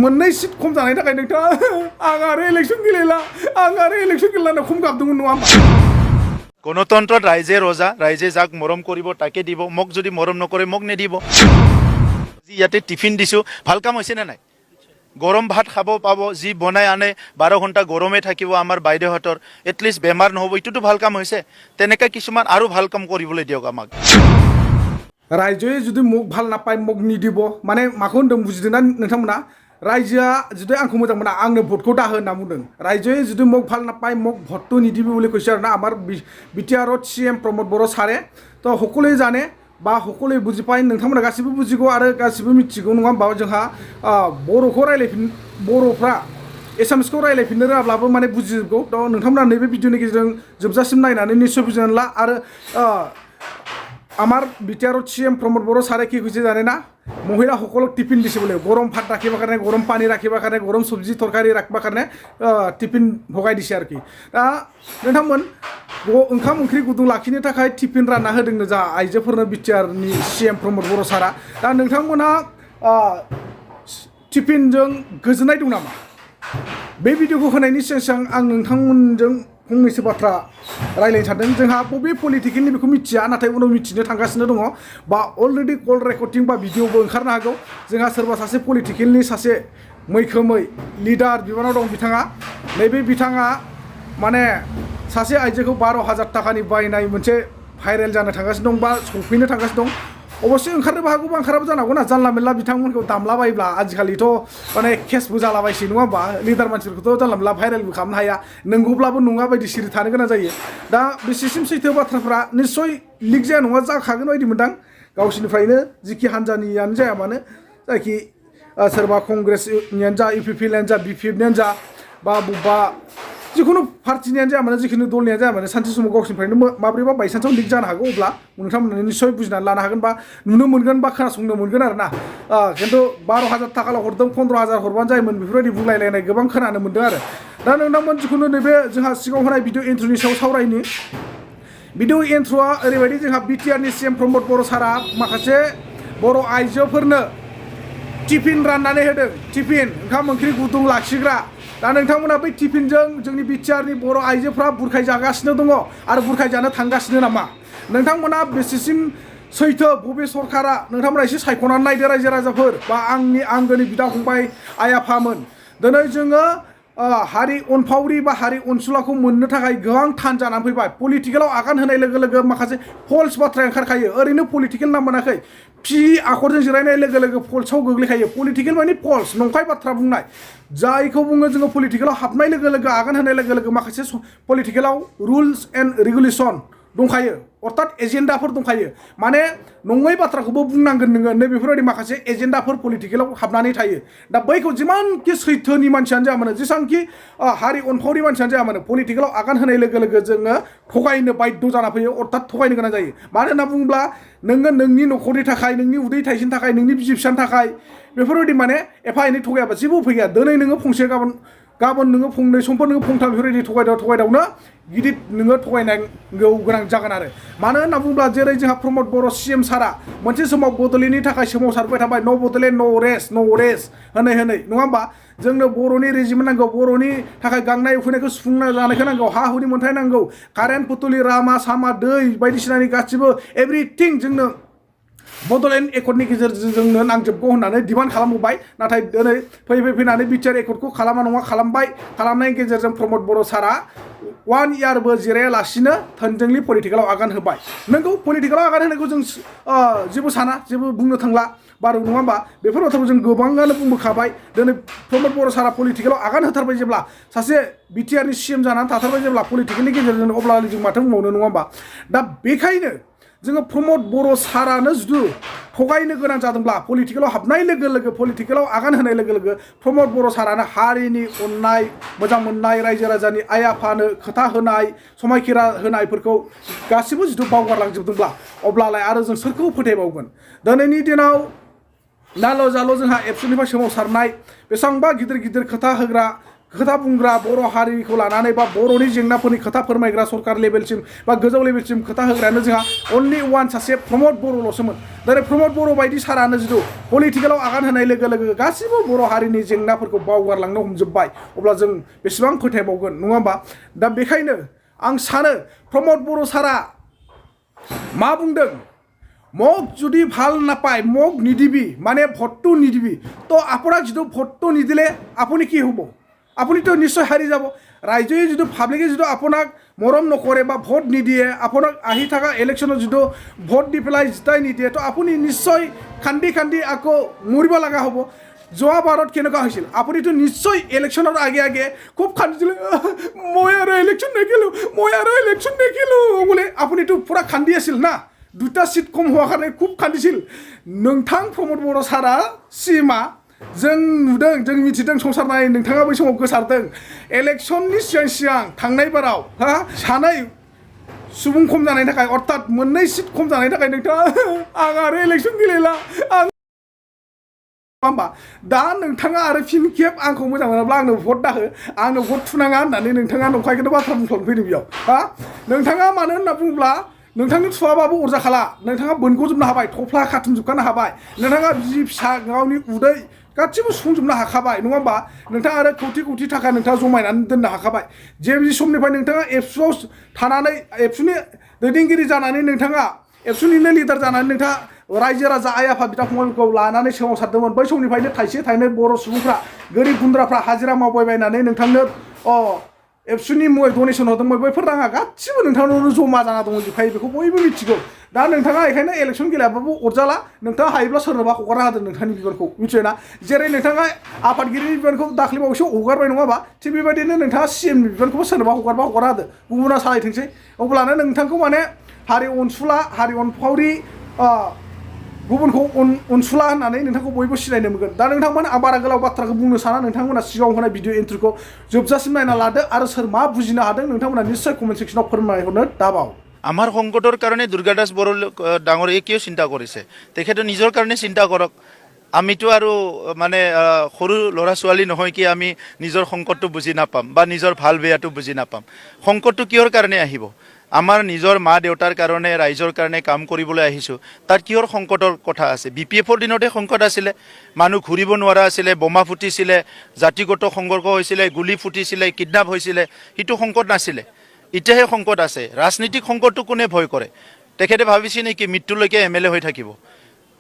मोननै सिट खम जानायनि थाखाय नोंथाङा आं आरो इलेक्सन गेलेना खम गाबदोंमोन नङा होमबा গণতন্ত্ৰত ৰাইজে ৰজা ৰাইজে যাক মৰম কৰিব তাকে দিব মোক যদি মৰম নকৰে মোক নিদিব ইয়াতে টিফিন দিছো ভাল কাম হৈছে নে নাই গৰম ভাত খাব পাব যি বনাই আনে 12 ঘণ্টা গৰমে থাকিব আমাৰ বাইদেউহঁতৰ এটলিষ্ট বেমাৰ নহ'ব এইটোতো ভাল কাম হৈছে তেনেকৈ কিছুমান আৰু ভাল কাম কৰিবলৈ দিয়ক আমাক रायजोआ जुदि मग भाल नापाय मग निदिब माने माखौ होनदों बुजिदोंना नोंथांमोना रायजोआ जुदि आंखौ मोजां मोना आंनो भटखौ दाहो होनना बुंदों रायजोआ जुदि मग भाल नापाय मग भटটো निदिबি বুলি কৈছে আৰু না আমাৰ বিটিআৰত সিএম प्रमोद बर' सारे তো সকলোৱে জানে বা সকলোৱে বুজি পায় नोंथांमोना गासिबो बुजिगौ आरो गासिबो मिथिगौ नङा होमबा जोंहा बर'खौ रायलायफिन बर'फ्रा एसामिसखौ रायलायफिननो रोङाब्लाबो माने बुजिजोबगौ तो नोंथांमोना नैबे भिडिअनि गेजेरजों जोबजासिम नायनानै निश्चय बुजिनानै ला आरो আমার বিটিআরত সিএম प्रमोद बर' सारे কি কৈছে জানে না মহিলা সকলক টিফিন দিছে বলে গরম ভাত রাখিবার কারণে গরম পানি রাখিবার কারণে গরম সবজি তরকারি রাখবার কারণে টিফিন ভগাই দিছে আর কি दा नोंथांमोन ओंखाम ओंख्रि गुदुं लाखिनो थाखाय टिफिन रानना होदोंनो जा आइजोफोरनो बिटिआरनि सिएम प्रमोद बर' सारा दा नोंथांमोना टिफिनजों गोजोननाय दं नामा बे भिडिअखौ होनायनि सिगां आं नोंथांमोनजों फंनैसो बाथ्रा रायलायनो सानदों जोंहा बबे पलिटिकेलनि बेखौ मिथिया नाथाय उनाव मिथिनो थांगासिनो दङ बा अलरेडि कल रेकर्डिं बा भिडिअबो ओंखारनो हागौ जोंहा सोरबा सासे पलिटिकेलनि सासे मैखोमै लिडार बिबानाव दं बिथाङा नैबे बिथाङा माने सासे आइजोखौ 12,000 थाखानि बायनाय मोनसे भाइरेल जानो थांगासिनो दं बा सफैनो थांगासिनो दं अबस्से ओंखारनोबो हागौ बा ओंखाराबो जानो हागौ ना जानला मेनला बिथांमोनखौ दामलाबायोब्ला आजिखालिथ' माने केसबो जालाबायसै नङा होमबा लिडार मानसिफोरखौथ' जानला मेनला भाइरेलबो खालामनो हाया नंगौब्लाबो नङा बायदि सिरि थानो गोनां जायो दा बेसेसिम सैथो बाथ्राफ्रा निस्सय लिक जाया नङा जाखागोन बायदि मोनदां गावसिनिफ्रायनो जिखि हान्जानियानो जाया मानो जायखि सोरबा कंग्रेसनियानो जा UPPLनियानो जा BPFनियानो जा बा बबेबा जिखुनु पार्टिनियानो जाया मानो जिखुनु दलनियानो जाया मानो सानसे समाव गावसिनिफ्रायनो माब्रैबा बायसान्सआव लिक जानो हागौ अब्ला नोंथांमोनहा निस्सय बुजिनानै लानो हागोन बा नुनो मोनगोन बा खोनासंनो मोनगोन आरो ना खिन्थु 12,000 थाखाल' हरदों 15,000 हरबानो जायोमोन बेफोरबायदि बुंलायलायनाय गोबां खोनानो मोन्दों आरो दा नोंथांमोन जिखुनु नैबे जोंहा सिगाङाव होनाय भिडिअ इन्ट्र'नि सायाव सावरायनि भिडिअ इन्ट्र'आ ओरैबायदि जोंहा बिटिआरनि सिएम प्रमोद बर' सारा माखासे बर' आइजोफोरनो टिफिन राननानै होदों टिफिन ओंखाम ओंख्रि गुदुं लाखिग्रा दा नोंथांमोना बै टिफिनजों जोंनि बिटिआरनि बर' आइजोफ्रा बुरखाय जागासिनो दङ आरो बुरखाय जानो थांगासिनो नामा नोंथांमोना बेसेसिम सैथो बबे सरकारा नोंथांमोना एसे सायख'नानै नायदो रायजो राजाफोर बा आंनि आंगोनि बिदा फंबाय आइ आफामोन दिनै जोङो हारि अनफावरि बा हारि अनसुलाखौ मोननो थाखाय गोबां थान जानानै फैबाय पलिटिकेलाव आगान होनाय लोगो लोगो माखासे फल्स बाथ्रा ओंखारखायो ओरैनो पलिटिकेल नाम मोनाखै पि आखरजों जिरायनाय लोगो लोगो फल्सआव गोग्लैखायो पलिटिकेल माने फल्स नंखाय बाथ्रा बुंनाय जायखौ बुङो जोङो पलिटिकेलाव हाबनाय लोगो लोगो आगान होनाय लोगो लोगो माखासे पलिटिकेलाव रुल्स एन्ड रेगुलेसन दंखायो अर्थात एजेन्डाफोर दंखायो माने नङै बाथ्राखौबो बुंनांगोन नोङो नैबेफोरबायदि माखासे एजेन्डाफोर पलिटिकेलाव हाबनानै थायो दा बैखौ जिमानखि सैथोनि मानसियानो जाया मानो जेसांखि हारि अनफावरि मानसियानो जाया मानो पलिटिकेलाव आगान होनाय लोगो लोगो जोङो थगायनो बाध्य जाना फैयो अर्थात थगायनो गोनां जायो मानो होनना बुङोब्ला नोङो नोंनि न'खरनि थाखाय नोंनि उदै थाइसेनि थाखाय नोंनि बिसि फिसानि थाखाय बेफोरबायदि माने एफा एनै थगायाबा जेबो उफाय गैया दिनै नोङो फंसे गाबोन नोङो फंनै समफोर नोङो फंथाम बेफोरबायदि थगायदावनो गिदिर नोङो थगायनांगौ गोनां जागोन आरो मानो होनना बुङोब्ला जेरै जोंहा प्रमोद बर' सिएम सारा मोनसे समाव बड'लेण्डनि थाखाय सोमावसारबाय थाबाय न' बड'लेण्ड न' रेस्ट होनै नङा होमबा जोंनो बर'नि रेजिमेन्ट नांगौ बर'नि थाखाय गांनाय उखैनायखौ सुफुंना जानायखौ नांगौ हा हुनि मोन्थाय नांगौ कारेन्ट फुथुलि लामा सामा दै बायदिसिनानि गासिबो एभ्रिथिं जोंनो बड'लेण्ड एकर्डनि गेजेरजों जोंनो नांजोबगौ होननानै डिमान्ड खालामबोबाय नाथाय दिनै फैनानै बिटिआर एकर्डखौ खालामा नङा खालामबाय खालामनायनि गेजेरजों प्रमोद बर' सारा 1 इयारबो जिरायालासिनो थोंजोंलि पलिटिकेलाव आगान होबाय नोंगौ पलिटिकेलाव आगान होनायखौ जों जेबो साना जेबो बुंनो थांला बारु नङा होमबा बेफोर बाथ्राखौ जों गोबाङानो बुंबोखाबाय दिनै प्रमोद बर' सारा पलिटिकेलाव आगान होथारबाय जेब्ला सासे बिटिआरनि सिएम जानानै थाथारबाय जेब्ला पलिटिकेलनि गेजेरजों अब्ला जों माथो बुंबावनो नङा होमबा दा बेखायनो जोङो प्रमोद बर' सारानो जुदि थगायनो गोनां जादोंब्ला पलिटिकेलाव हाबनाय लोगो लोगो पलिटिकेलाव आगान होनाय लोगो लोगो प्रमोद बर' सारानो हारिनि अननाय मोजां मोननाय रायजो राजानि आइ आफानो खोथा होनाय समायखिरा होनायफोरखौ गासिबो जुदि बावगारलांजोबदोंब्ला अब्लालाय आरो जों सोरखौ फोथायबावगोन दिनैनि दिनाव नाल' जाल' जोंहा एबसुनिफ्राय सोमावसारनाय बेसेबांबा गिदिर गिदिर खोथा होग्रा खोथा बुंग्रा बर' हारिखौ लानानै बा बर'नि जेंनाफोरनि खोथा फोरमायग्रा सरकार लेभेलसिम बा गोजौ लेभेलसिम खोथा होग्रायानो जोंहा अनलि वान सासे प्रमद बर'ल'सोमोन दिनै प्रमद बर' बायदि सारानो जिथु पलिटिकेलाव आगान होनाय लोगो लोगो गासिबो बर' हारिनि जेंनाफोरखौ बावगारलांनो हमजोब्बाय अब्ला जों बेसेबां फोथायबावगोन नङा होमबा दा बेखायनो आं सानो प्रमद बर' सारा मा बुंदों মোক যদি ভাল নাপায় মোক নিদিবি মানে ভোটটো নিদিবি তো আপোনাক যিটো ভোটটো নিদিলে আপুনি কি হ'ব আপুনিতো নিশ্চয় হাৰি যাব ৰাইজে যিটো পাব্লিকে যিটো আপোনাক মৰম নকৰে বা ভোট নিদিয়ে আপোনাক আহি থকা ইলেকশ্যনত যিটো ভোট দি পেলাই জিতাই নিদিয়ে তো আপুনি নিশ্চয় কান্দি কান্দি আকৌ মৰিব লগা হ'ব যোৱাবাৰত কেনেকুৱা হৈছিল আপুনিতো নিশ্চয় ইলেকশ্যনৰ আগে আগে খুব কান্দিছিলে মই আৰু ইলেকশ্যন নেখেলোঁ বোলে আপুনিতো পুৰা কান্দি আছিল না দুটা সিট কম হওয়ার কারণে খুব কান্দিছিল नोंथां प्रमद बर' सारा सिमा जों नुदों जों मिथिदों संसारनाय नोंथाङा बै समाव गोसारदों इलेक्शननि सिगां थांनाय बाराव सानै सुबुं खम जानायनि थाखाय अर्थात मोननै सिट खम जानायनि थाखाय नोंथाङा आं आरो इलेक्शन गेलेला आं होमबा दा नोंथाङा आरो फिन खेब आंखौ मोजां मोनाब्ला आंनो भट दाहो आंनो भट थुनाङा होननानै नोंथाङा नंखायखौनो बाथ्रा बुंफ्लांनो फैदों बेयाव नोंथाङा मानो होनना बुङोब्ला नोंथांनि थुवाबाबो अरजाखाला नोंथाङा बोनग'जोबनो हाबाय थफ्ला खाथुमजोबखानो हाबाय नोंथाङा बिसि फिसा गावनि उदै गासिबो सुफुंजोबनो हाखाबाय नङा होमबा नोंथाङा आरो कौटि थाखा नोंथाङा जमायनानै दोननो हाखाबाय जे समनिफ्राय नोंथाङा एबसुआव थानानै एबसुनि दैदेनगिरि जानानै नोंथाङा एबसुनिनो लिडार जानानै नोंथाङा रायजो राजा आइ आफा बिदा फंबायफोरखौ लानानै सोमावसारदोंमोन बै समनिफ्रायनो थाइसे थाइनै बर' सुबुंफ्रा गोरिब गुन्द्राफ्रा हाजिरा मावबायबायनानै नोंथांनो एबसुनि मुङै डनेसन हरदोंमोन बैफोर राङा गासिबो नोंथांनावनो जमा जाना दंजोबखायो बेखौ बयबो मिथिगौ दा नोंथाङा बेखायनो इलेक्शन गेलेयाबाबो अरजाला नोंथाङा हायोब्ला सोरनोबा हगारना होदों नोंथांनि बिबानखौ मिथिबायना जेरै नोंथाङा आफादगिरिनि बिबानखौ दाख्लैबावैसो हगारबाय नङा होमबा थिग बेबायदिनो नोंथाङा सिएमनि बिबानखौबो सोरनोबा हगारना होदो गुबुना सालायथोंसै अब्लानो नोंथांखौ माने हारि अनसुला हारि अनफावरि गुबुनखौ अनसुला होननानै नोंथांखौ बयबो सिनायनो मोनगोन दा नोंथांमोन आं बारा गोलाव बाथ्राखौ बुंनो साना नोंथांमोना सिगाङाव होनाय भिडिअ एन्ट्रिखौ जोबजासिम नायना लादो आरो सोर मा बुजिनो हादों नोंथांमोना निश्चय कमेन्ट सेक्सनाव फोरमायहरनो दाबाव আমাৰ সংকটৰ কাৰণে দুৰ্গা দাস বড়ো ডাঙৰীয়ে কিয় চিন্তা কৰিছে তেখেতে নিজৰ কাৰণে চিন্তা কৰক আমিতো আৰু মানে সৰু ল'ৰা ছোৱালী নহয় কি আমি নিজৰ সংকটটো বুজি নাপাম বা নিজৰ ভাল বেয়াটো বুজি নাপাম সংকটটো কিহৰ কাৰণে আহিব আমাৰ নিজৰ মা দেউতাৰ কাৰণে ৰাইজৰ কাৰণে কাম কৰিবলৈ আহিছোঁ তাত কিহৰ সংকটৰ কথা আছে বিপিএফৰ দিনতে সংকট আছিলে মানুহ ঘূৰিব নোৱাৰা আছিলে বোমা ফুটিছিলে জাতিগত সংঘৰ্ষ হৈছিলে গুলি ফুটিছিলে কিডনাপ হৈছিলে সেইটো সংকট নাছিলে এতিয়াহে সংকট আছে ৰাজনীতিক সংকটটো কোনে ভয় কৰে তেখেতে ভাবিছে নেকি মৃত্যুলৈকে এমএলএ হৈ থাকিব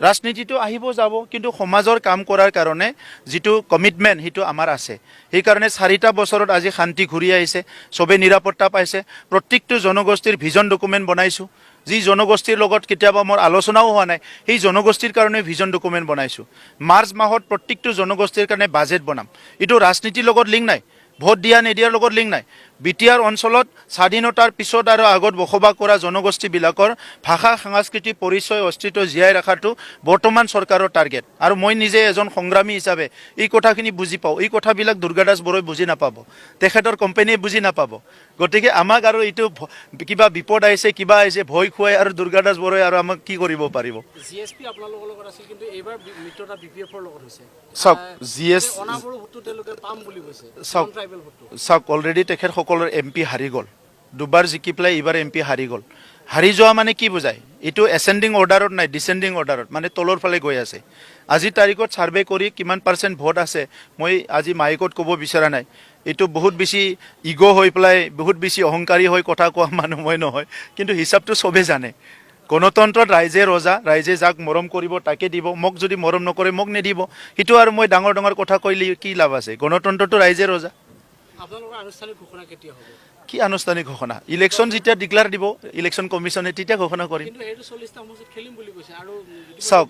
ৰাজনীতিটো আহিব যাব কিন্তু সমাজৰ কাম কৰাৰ কাৰণে যিটো কমিটমেণ্ট সেইটো আমাৰ আছে সেইকাৰণে 4টা বছৰত আজি শান্তি ঘূৰি আহিছে সবে নিৰাপত্তা পাইছে প্ৰত্যেকটো জনগোষ্ঠীৰ ভিজন ডকুমেণ্ট বনাইছোঁ যি জনগোষ্ঠীৰ লগত কেতিয়াবা মোৰ আলোচনাও হোৱা নাই সেই জনগোষ্ঠীৰ কাৰণে ভিজন ডকুমেণ্ট বনাইছোঁ মাৰ্চ মাহত প্ৰত্যেকটো জনগোষ্ঠীৰ কাৰণে বাজেট বনাম এইটো ৰাজনীতিৰ লগত লিংক নাই ভোট দিয়া নিদিয়াৰ লগত লিংক নাই বিটিআৰ অঞ্চলত স্বাধীনতাৰ পিছত আৰু আগত বসবাস কৰা জনগোষ্ঠীবিলাকৰ ভাষা সংস্কৃতি পৰিচয় অস্তিত্ব জীয়াই ৰখাটো বৰ্তমান চৰকাৰৰ টাৰ্গেট আৰু মই নিজে এজন সংগ্ৰামী হিচাপে এই কথাখিনি বুজি পাওঁ এই কথাবিলাক দুৰ্গা দাস বড়োই বুজি নাপাব তেখেতৰ কোম্পানীয়ে বুজি নাপাব গতিকে আমাক আৰু এইটো কিবা বিপদ আহিছে কিবা আহিছে ভয় খুৱাই আৰু দুৰ্গা দাস বড়োই আৰু আমাক কি কৰিব পাৰিব জিএসপি আপোনালোকৰ লগত আছিল কিন্তু এইবাৰ মিত্ৰতা বিপিএফৰ লগত হৈছে চাওক জিএস অনাবৰো ভোটটো তেওঁলোকে পাম বুলি কৈছে চাওক অলৰেডি তেখেতসকলৰ এমপি হাৰি গ'ল দুবাৰ জিকি পেলাই এইবাৰ এমপি হাৰি গ'ল হাৰি যোৱা মানে কি বুজায় এইটো এচেণ্ডিং অৰ্ডাৰত নাই ডিচেণ্ডিং অৰ্ডাৰত মানে তলৰ ফালে গৈ আছে আজি তাৰিখত ছাৰ্ভে কৰি কিমান পাৰ্চেণ্ট ভোট আছে মই আজি মাইকত ক'ব বিচৰা নাই এইটো বহুত বেছি ইগ' হৈ পেলাই বহুত বেছি অহংকাৰী হৈ কথা কোৱা মানুহ মই নহয় কিন্তু হিচাপটো চবে জানে গণতন্ত্ৰত ৰাইজে ৰজা ৰাইজে যাক মৰম কৰিব তাকে দিব মোক যদি মৰম নকৰে মোক নিদিব সেইটো আৰু মই ডাঙৰ ডাঙৰ কথা কৈলি কি লাভ আছে গণতন্ত্ৰটো ৰাইজে ৰজা আপোনালোকৰ আনুষ্ঠানিক ঘোষণা কেতিয়া হ'ব কি আনুষ্ঠানিক ঘোষণা ইলেকশ্যন যেতিয়া ডিক্লেয়াৰ দিব ইলেকশ্যন কমিশ্যনে তেতিয়া ঘোষণা কৰিম কিন্তু এইটো 40টা মঞ্চত খেলিম বুলি কৈছে আৰু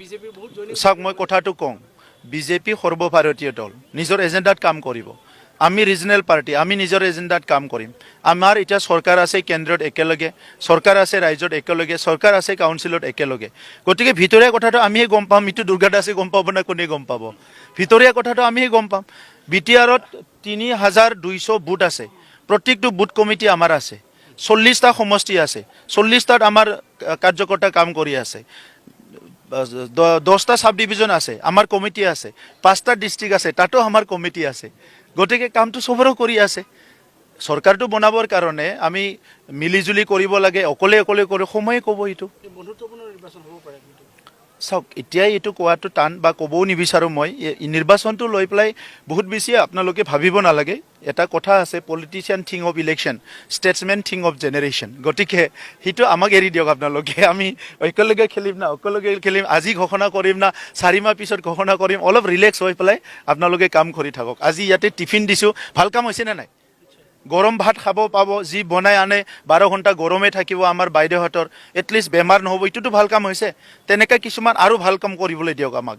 বিজেপিৰ বহুত চাওক মই কথাটো কওঁ বিজেপি সৰ্বভাৰতীয় দল নিজৰ এজেণ্ডাত কাম কৰিব আমি ৰিজনেল পাৰ্টি আমি নিজৰ এজেণ্ডাত কাম কৰিম আমাৰ এতিয়া চৰকাৰ আছে কেন্দ্ৰত একেলগে চৰকাৰ আছে ৰাজ্যত একেলগে চৰকাৰ আছে কাউন্সিলত একেলগে গতিকে ভিতৰীয়া কথাটো আমিহে গম পাম ইটো দুৰ্গা দাসে গম পাব না কোনে গম পাব ভিতৰীয়া কথাটো আমিহে গম পাম বিটিআৰত 3200 বুথ আছে প্ৰত্যেকটো বুথ কমিটি আমাৰ আছে 40টা সমষ্টি আছে 40টাত আমাৰ কাৰ্যকৰ্তা কাম কৰি আছে 10টা সাব ডিভিজন আছে আমাৰ কমিটি আছে 5টা ডিস্ট্ৰিক্ট আছে তাতো আমাৰ কমিটি আছে গতিকে কামটো চবৰে কৰি আছে চৰকাৰটো বনাবৰ কাৰণে আমি মিলিজুলি কৰিব লাগে অকলে অকলে কৰি সময়ে ক'ব এইটো বন্ধুত্বপূৰ্ণ নিৰ্বাচন হ'ব পাৰে কিন্তু চাওক এতিয়াই এইটো কোৱাটো টান বা ক'বও নিবিচাৰোঁ মই নিৰ্বাচনটো লৈ পেলাই বহুত বেছি আপোনালোকে ভাবিব নালাগে এটা কথা আছে politician thing of election Statesman thing of generation গতিকে সেইটো আমাক এৰি দিয়ক আপোনালোকে আমি একেলগে খেলিম না একেলগে খেলিম আজি ঘোষণা কৰিম না 4 মাহ পিছত ঘোষণা কৰিম অলপ ৰিলেক্স হৈ পেলাই আপোনালোকে কাম কৰি থাকক আজি ইয়াতে টিফিন দিছোঁ ভাল কাম হৈছেনে নাই গৰম ভাত খাব পাব যি বনাই আনে 12 ঘণ্টা গৰমে থাকিব আমাৰ বাইদেউহঁতৰ এটলিষ্ট বেমাৰ নহ'ব এইটোতো ভাল কাম হৈছে তেনেকৈ কিছুমান আৰু ভাল কাম কৰিবলৈ দিয়ক আমাক